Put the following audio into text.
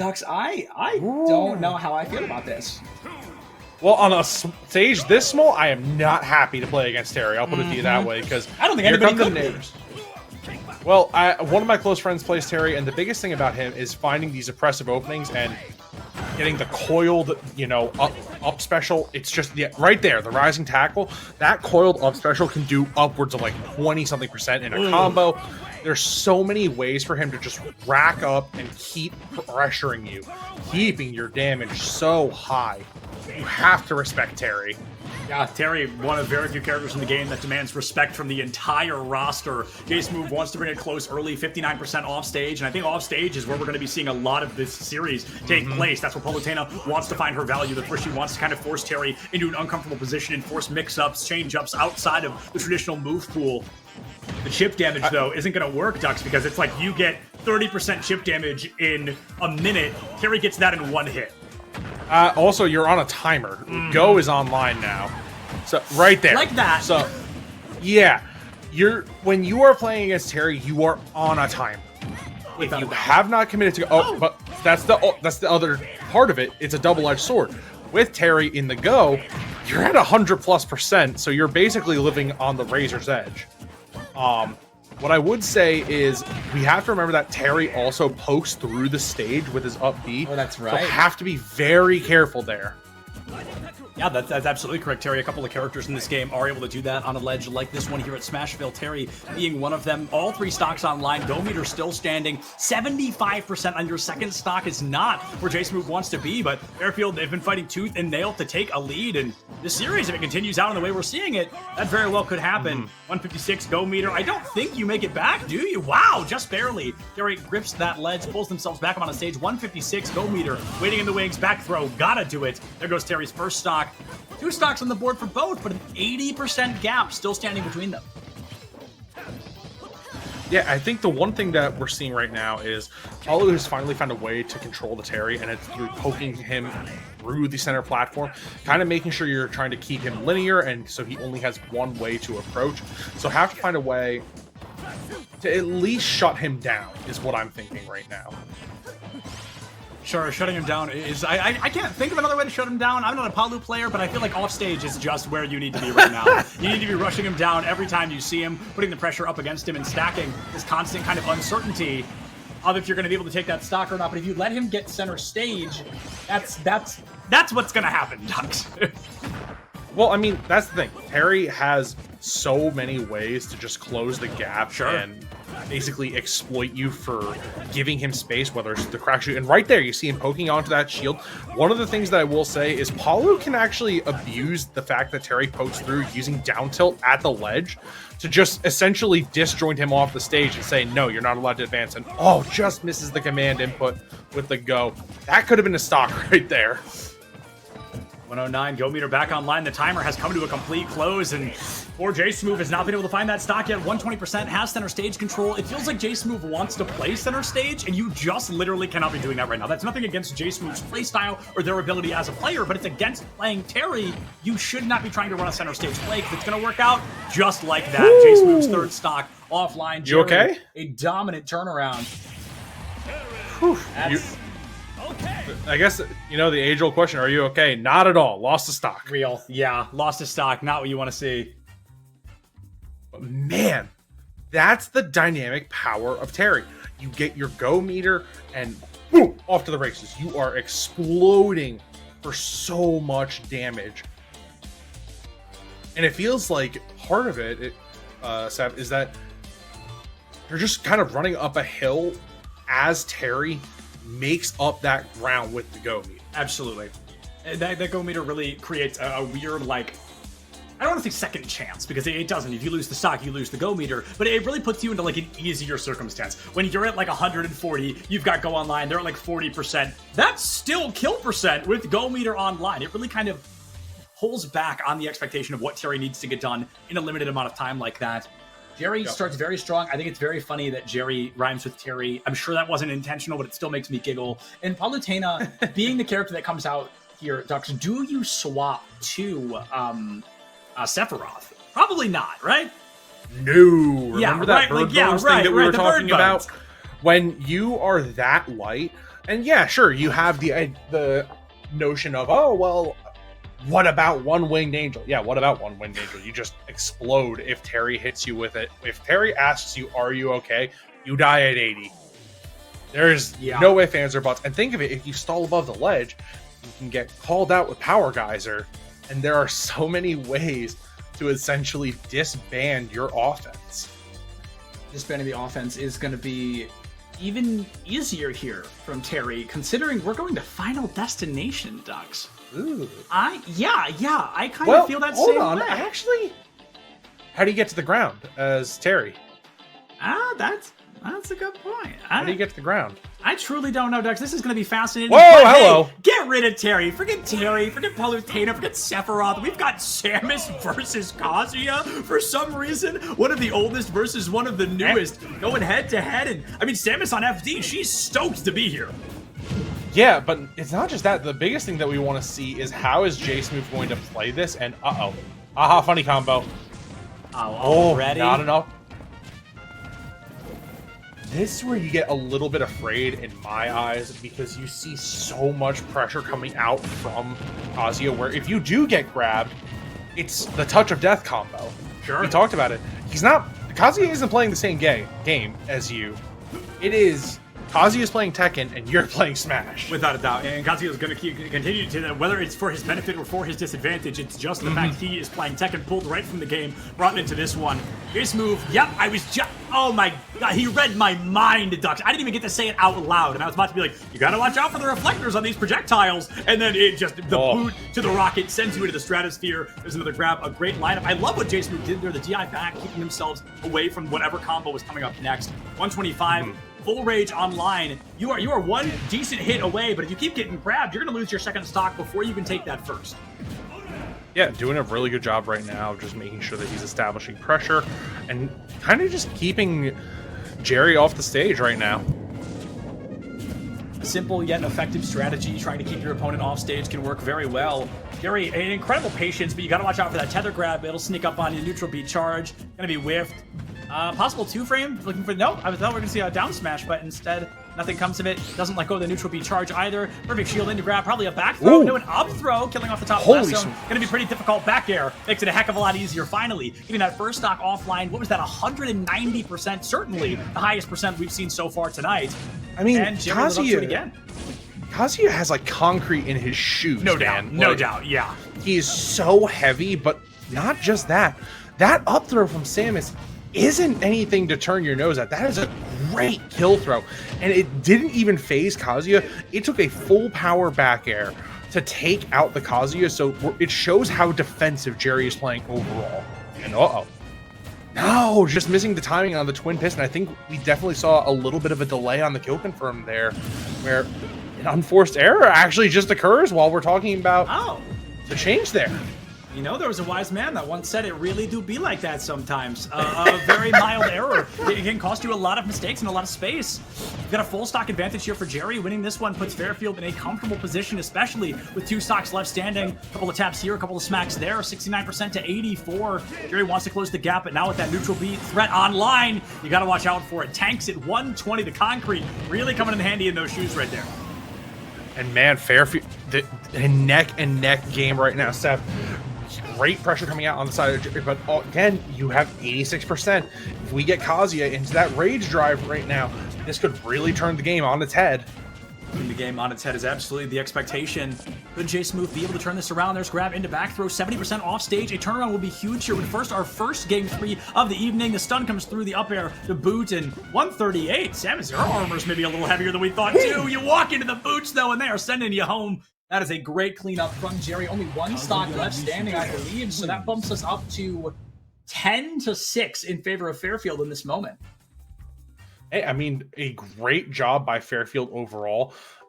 Dux, I don't know how I feel about this. Well, on a stage this small, I am not happy to play against Terry. I'll put it to you that way, because I don't think anybody could be. Well, one of my close friends plays Terry, and the biggest thing about him is finding these oppressive openings and getting the coiled, up special. It's just right there, the rising tackle. That coiled up special can do upwards of like 20-something% in a combo. There's so many ways for him to just rack up and keep pressuring you, keeping your damage so high. You have to respect Terry. Yeah, Terry, one of very few characters in the game that demands respect from the entire roster. Jsmoove wants to bring it close early, 59% off stage, and I think off stage is where we're going to be seeing a lot of this series take place. That's where Palutena wants to find her value. That's where she wants to kind of force Terry into an uncomfortable position and force mix-ups, change-ups outside of the traditional move pool. The chip damage, though, isn't going to work, Dux, because it's like you get 30% chip damage in a minute. Terry gets that in one hit. Also, you're on a timer. Go is online now. So, right there. Like that. So, yeah. When you are playing against Terry, you are on a timer. If you have not committed to go... but that's the other part of it. It's a double-edged sword. With Terry in the go, you're at 100+%, so you're basically living on the razor's edge. What I would say is we have to remember that Terry also pokes through the stage with his up B. Oh, that's right. So have to be very careful there. Yeah, that's absolutely correct, Terry. A couple of characters in this game are able to do that on a ledge like this one here at Smashville. Terry being one of them. All three stocks online. Go meter still standing. 75% on your second stock is not where Jsmoove wants to be, but Fairfield, they've been fighting tooth and nail to take a lead, and this series, if it continues out in the way we're seeing it, that very well could happen. 156 go meter. I don't think you make it back, do you? Wow, just barely. Terry grips that ledge, pulls themselves back up on a stage. 156 go meter. Waiting in the wings, back throw. Gotta do it. There goes Terry's first stock. Two stocks on the board for both, but an 80% gap still standing between them. Yeah, I think the one thing that we're seeing right now is Palu has finally found a way to control the Terry, and it's through poking him through the center platform, kind of making sure you're trying to keep him linear, and so he only has one way to approach. So have to find a way to at least shut him down, is what I'm thinking right now. Sure, shutting him down is... I can't think of another way to shut him down. I'm not a Palu player, but I feel like offstage is just where you need to be right now. You need to be rushing him down every time you see him, putting the pressure up against him and stacking this constant kind of uncertainty of if you're going to be able to take that stock or not. But if you let him get center stage, that's what's going to happen, Dux. Well, I mean, that's the thing. Terry has so many ways to just close the gap and basically exploit you for giving him space, whether it's the crack shoot. And right there, you see him poking onto that shield. One of the things that I will say is Palu can actually abuse the fact that Terry pokes through using down tilt at the ledge to just essentially disjoint him off the stage and say, no, you're not allowed to advance. And just misses the command input with the go. That could have been a stock right there. 109, go meter back online. The timer has come to a complete close, and poor Jsmoove has not been able to find that stock yet. 120% has center stage control. It feels like Jsmoove wants to play center stage, and you just literally cannot be doing that right now. That's nothing against Jsmoove's playstyle or their ability as a player, but it's against playing Terry. You should not be trying to run a center stage play, because it's going to work out just like that. Jsmoove's third stock offline. You okay? A dominant turnaround. I guess, the age-old question, are you okay? Not at all. Lost the stock. Real. Yeah, lost his stock. Not what you want to see. But man, that's the dynamic power of Terry. You get your go meter and boom, off to the races. You are exploding for so much damage. And it feels like part of it, Seb, is that you're just kind of running up a hill as Terry makes up that ground with the go meter. Absolutely. That go meter really creates a weird, I don't want to say second chance, because it doesn't. If you lose the stock, you lose the go meter, but it really puts you into an easier circumstance. When you're at 140, you've got go online, they're at 40%. That's still kill percent with go meter online. It really kind of pulls back on the expectation of what Terry needs to get done in a limited amount of time like that. Jerry starts very strong. I think it's very funny that Jerry rhymes with Terry. I'm sure that wasn't intentional, but it still makes me giggle. And Palutena, being the character that comes out here, Dux, do you swap to Sephiroth? Probably not, right? No. Remember that bird bones thing that we were talking about? Bones. When you are that light, And yeah, sure, you have the notion of, oh, well, what about one winged angel? Yeah, what about one winged angel? You just explode if Terry hits you with it. If Terry asks you, are you okay? You die at 80. There's no ifs, ands, or buts. And think of it, if you stall above the ledge, you can get called out with Power Geyser. And there are so many ways to essentially disband your offense. Disbanding the offense is going to be even easier here from Terry, considering we're going to Final Destination, Ducks. Ooh. I kind of feel that same hold on. way. Actually, how do you get to the ground as Terry? That's a good point. How do you get to the ground? I truly don't know, Ducks. This is going to be fascinating. Whoa, but hello. Hey, get rid of Terry. Forget Palutena, forget Sephiroth. We've got Samus versus Kazuya. For some reason, one of the oldest versus one of the newest, going head to head. And I mean, Samus on FD, she's stoked to be here. Yeah, but it's not just that. The biggest thing that we want to see is how is Jsmoove going to play this? And aha, funny combo. Already? Not enough. This is where you get a little bit afraid in my eyes because you see so much pressure coming out from Kazuya where if you do get grabbed, it's the touch of death combo. Sure. We talked about it. Kazuya isn't playing the same game as you. It is Kazuya's playing Tekken and you're playing Smash. Without a doubt. And Kazuya is going to continue to that, whether it's for his benefit or for his disadvantage. It's just the fact he is playing Tekken, pulled right from the game, brought into this one. Jsmoove, yep, I was just, oh my god, he read my mind, Ducks. I didn't even get to say it out loud, and I was about to be like, you gotta watch out for the reflectors on these projectiles, and then it just, the boot to the rocket sends you into the stratosphere. There's another grab, a great lineup. I love what Jsmoove did there, the DI back, keeping themselves away from whatever combo was coming up next. 125. Full rage online. You are one decent hit away, but if you keep getting grabbed, you're gonna lose your second stock before you can take that first. Yeah, doing a really good job right now, just making sure that he's establishing pressure and kind of just keeping Jerry off the stage right now. Simple yet effective strategy, trying to keep your opponent off stage, can work very well. Jerry, an incredible patience, but you gotta watch out for that tether grab. It'll sneak up on you, neutral beat charge, gonna be whiffed. Possible two-frame, looking for, no, I thought we were going to see a down smash, but instead, nothing comes of it. Doesn't let go of the neutral B charge either. Perfect shield into grab, probably a back throw, no, an up throw, killing off the top left zone. Going to be pretty difficult back air. Makes it a heck of a lot easier, finally. Getting that first stock offline, what was that, 190%? Certainly the highest percent we've seen so far tonight. I mean, and Jerry lives up to it again. Kazuya has, like, concrete in his shoes, No doubt, yeah. He is so heavy, but not just that. That up throw from Samus isn't anything to turn your nose at. That is a great kill throw. And it didn't even phase Kazuya. It took a full power back air to take out the Kazuya. So it shows how defensive Jerry is playing overall. And no, just missing the timing on the twin piston. I think we definitely saw a little bit of a delay on the kill confirm there, where an unforced error actually just occurs while we're talking about the change there. You know, there was a wise man that once said it really do be like that sometimes. A very mild error. It can cost you a lot of mistakes and a lot of space. You've got a full stock advantage here for Jerry. Winning this one puts Fairfield in a comfortable position, especially with 2 stocks left standing. A couple of taps here, a couple of smacks there. 69% to 84. Jerry wants to close the gap, but now with that neutral beat threat online, you got to watch out for it. Tanks at 120 to concrete. Really coming in handy in those shoes right there. And man, Fairfield, a neck and neck game right now, Seth. Great pressure coming out on the side of Jerry, but again, you have 86%. If we get Kazuya into that rage drive right now, this could really turn the game on its head. Turning the game on its head is absolutely the expectation. Could Jsmoove be able to turn this around? There's grab into back throw, 70% off stage. A turnaround will be huge here. But our first game 3 of the evening. The stun comes through the up air, the boot, and 138. Samus, your armor's maybe a little heavier than we thought too. You walk into the boots though, and they are sending you home. That is a great cleanup from Jerry. Only 1 stock left standing, I believe. So that bumps us up to 10-6 in favor of Fairfield in this moment. Hey, I mean, a great job by Fairfield overall.